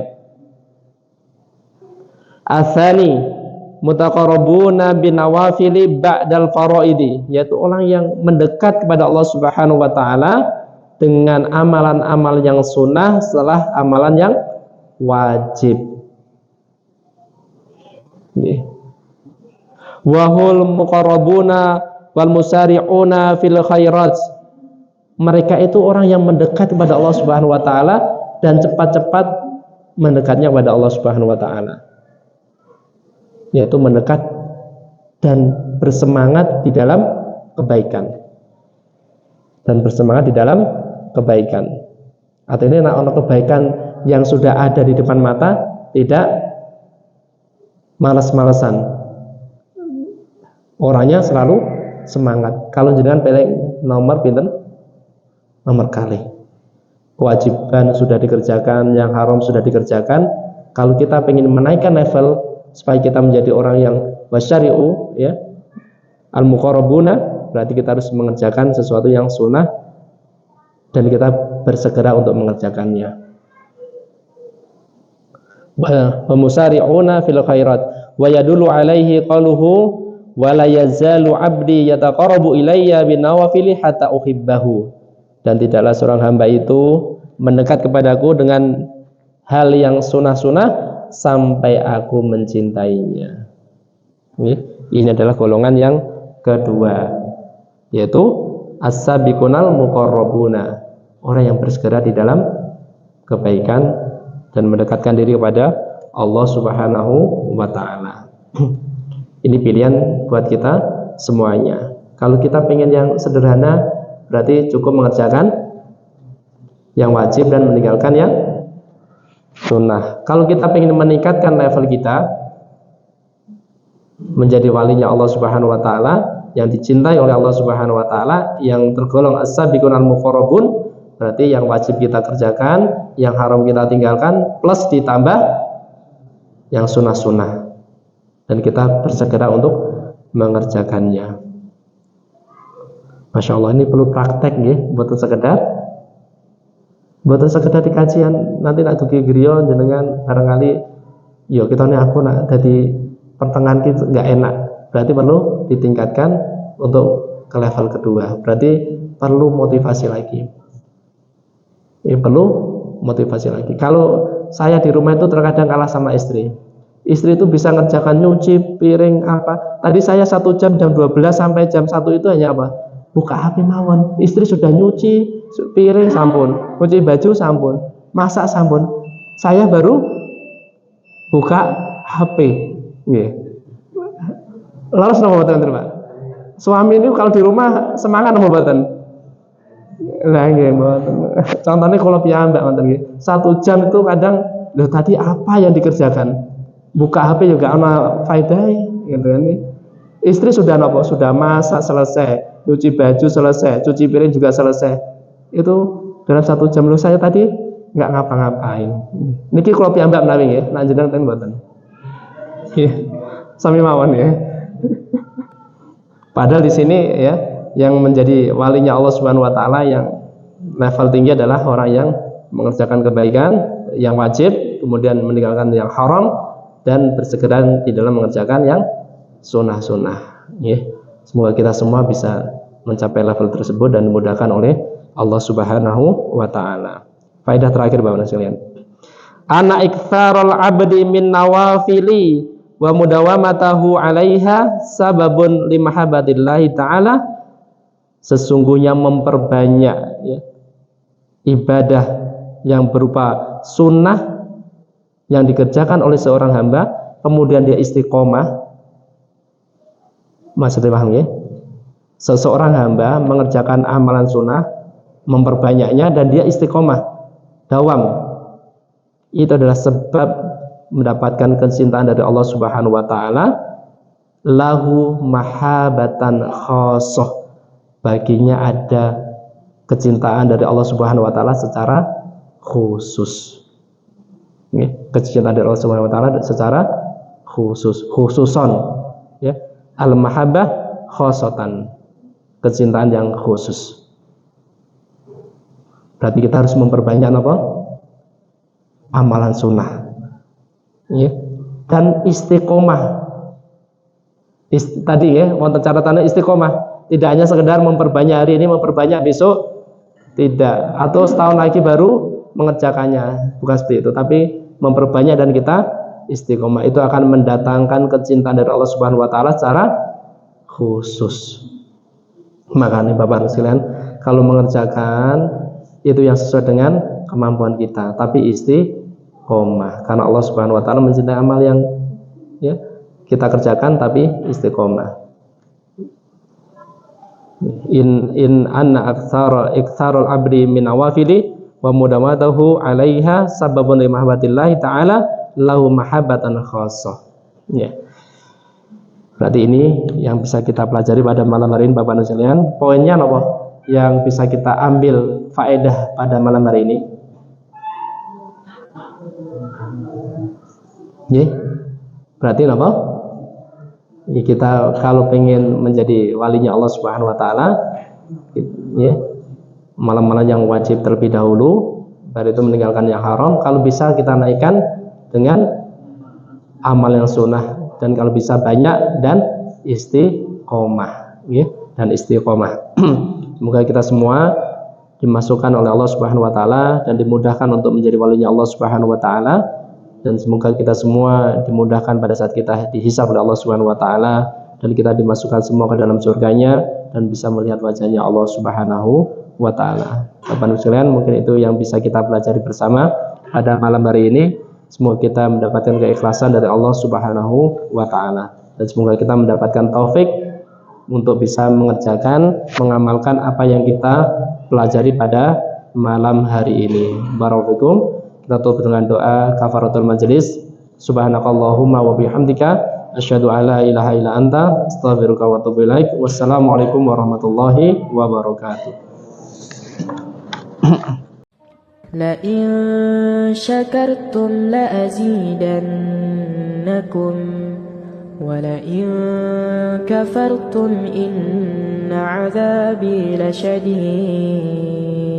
Atsani mutaqarrabuna binawafili ba'dal faraidi, yaitu orang yang mendekat kepada Allah Subhanahu wa taala dengan amalan-amal yang sunnah setelah amalan yang wajib. Wahul muqarrabuna wal musari'una fil khairat, mereka itu orang yang mendekat kepada Allah Subhanahu wa taala dan cepat-cepat mendekatnya kepada Allah Subhanahu wa taala, yaitu mendekat dan bersemangat di dalam kebaikan. Dan bersemangat di dalam kebaikan. Artinya nek kebaikan yang sudah ada di depan mata, tidak malas-malesan. Orangnya selalu semangat. Kalau jenengan pilih nomor pinten? Nomor kali. Kewajiban sudah dikerjakan, yang haram sudah dikerjakan. Kalau kita ingin menaikkan level supaya kita menjadi orang yang wasyari'u, ya, al-muqarrabuna, berarti kita harus mengerjakan sesuatu yang sunnah dan kita bersegera untuk mengerjakannya. Wa musari'una fil khairat wa yadullu alaihi qaluhu wa la yazalu 'abdi yataqarrabu ilayya bin nawafili hatta uhibbahu, dan tidaklah seorang hamba itu mendekat kepadaku dengan hal yang sunnah-sunnah sampai aku mencintainya. Ini adalah golongan yang kedua, yaitu as-sabiqunal muqarrabuna, orang yang bersegera di dalam kebaikan dan mendekatkan diri kepada Allah Subhanahu wa taala. Ini pilihan buat kita semuanya. Kalau kita pengen yang sederhana, berarti cukup mengerjakan yang wajib dan meninggalkan yang sunnah. Kalau kita ingin meningkatkan level kita menjadi walinya Allah Subhanahu wa taala, yang dicintai oleh Allah Subhanahu wa taala, yang tergolong as-sabiqunal muqarrabun, berarti yang wajib kita kerjakan, yang haram kita tinggalkan, plus ditambah yang sunnah-sunnah, dan kita bersegera untuk mengerjakannya. Masya Allah, ini perlu praktek ya, buatan sekedar di kajian. Nanti nak dugi griya jenengan barangkali yo kita nih aku nak jadi pertengahan kita nggak enak, berarti perlu ditingkatkan untuk ke level kedua. Berarti perlu motivasi lagi. Perlu motivasi lagi. Kalau saya di rumah itu terkadang kalah sama istri. Istri itu bisa ngerjakan nyuci piring apa. Tadi saya 1 jam 12 sampai jam 1 itu hanya apa? Buka HP mawon. Istri sudah nyuci piring sampun, cuci baju sampun, masak sampun. Saya baru buka HP. Nggih. Laras napa mboten, Pak? Suami ini kalau di rumah semangat napa mboten? Lah nggih mboten. Contohnya kalau piyambak ngoten nggih. 1 jam itu kadang loh tadi apa yang dikerjakan? Buka HP juga ana faedahe gitu kan. Istri sudah napa? Sudah masak selesai. Cuci baju selesai, cuci piring juga selesai. Itu dalam 1 jam. Loh, saya tadi nggak ngapa-ngapain. Niki kalau piyambak menawi nggih, nak jenengan ten mboten. Nggih. Sami mawon ya. Padahal di sini ya, yang menjadi walinya Allah Subhanahu wa taala yang level tinggi adalah orang yang mengerjakan kebaikan yang wajib, kemudian meninggalkan yang haram dan bersegera di dalam mengerjakan yang sunnah-sunnah. Ya. Semoga kita semua bisa mencapai level tersebut dan dimudahkan oleh Allah Subhanahu wa taala. Faedah terakhir Bapak sekalian. Ana iktsarul abdi min nawafili wa mudawamatahu 'alaiha sababun limahabbatillahi ta'ala. Sesungguhnya memperbanyak ya, ibadah yang berupa sunnah yang dikerjakan oleh seorang hamba, kemudian dia istiqomah. Maksudnya paham ya? Seseorang hamba mengerjakan amalan sunnah, memperbanyaknya, dan dia istiqomah, dawam. Itu adalah sebab mendapatkan kecintaan dari Allah Subhanahu wa taala. Lahu mahabatan khosoh, baginya ada kecintaan dari Allah Subhanahu wa taala secara khusus. Kecintaan dari Allah Subhanahu wa taala secara khususon ya. Al mahabbah khosotan, kecintaan yang khusus. Berarti kita harus memperbanyak apa? Amalan sunnah ya. Dan istiqomah. Tadi ya, wonten catatannya istiqomah. Tidak hanya sekedar memperbanyak hari ini, memperbanyak besok, tidak. Atau setahun lagi baru mengerjakannya, bukan seperti itu. Tapi memperbanyak dan kita istiqomah, itu akan mendatangkan kecintaan dari Allah Subhanahu wa taala secara khusus. Makanya Bapak sekalian, kalau mengerjakan itu yang sesuai dengan kemampuan kita, tapi istiqomah, karena Allah Subhanahu wa taala mencintai amal yang ya, kita kerjakan tapi istiqomah. In anna aktsarul abdi min nawafili wa mudawatahu 'alaiha sababun li mahabbatillahi ta'ala lahu mahabbatan khassah. Ya. Berarti ini yang bisa kita pelajari pada malam hari ini Bapak Ibu sekalian. Poinnya apa? Yang bisa kita ambil faedah pada malam hari ini. Ya. Berarti apa? Ya, kita kalau pengen menjadi walinya Allah Subhanahu wa taala ya, malam-malam yang wajib terlebih dahulu, baru itu meninggalkan yang haram. Kalau bisa kita naikkan dengan amal yang sunnah, dan kalau bisa banyak dan istiqomah ya, dan istiqomah. Semoga kita semua dimasukkan oleh Allah Subhanahu wa taala dan dimudahkan untuk menjadi walinya Allah Subhanahu wa taala. Dan semoga kita semua dimudahkan pada saat kita dihisab oleh Allah Subhanahu wa taala, dan kita dimasukkan semua ke dalam surganya dan bisa melihat wajahnya Allah Subhanahu wa taala. Bapak Ibu sekalian, mungkin itu yang bisa kita pelajari bersama pada malam hari ini. Semoga kita mendapatkan keikhlasan dari Allah Subhanahu wa taala, dan semoga kita mendapatkan taufik untuk bisa mengerjakan, mengamalkan apa yang kita pelajari pada malam hari ini. Barakallahu. Kita tutup dengan doa kafaratul majelis. Subhanakallahumma wa bihamdika asyhadu an la ilaha illa anta astaghfiruka wa atubu ilaik. Wassalamualaikum warahmatullahi wabarakatuh. La in syakartum la azidannakum wa la in kafartum inna 'adzabi lasyadid.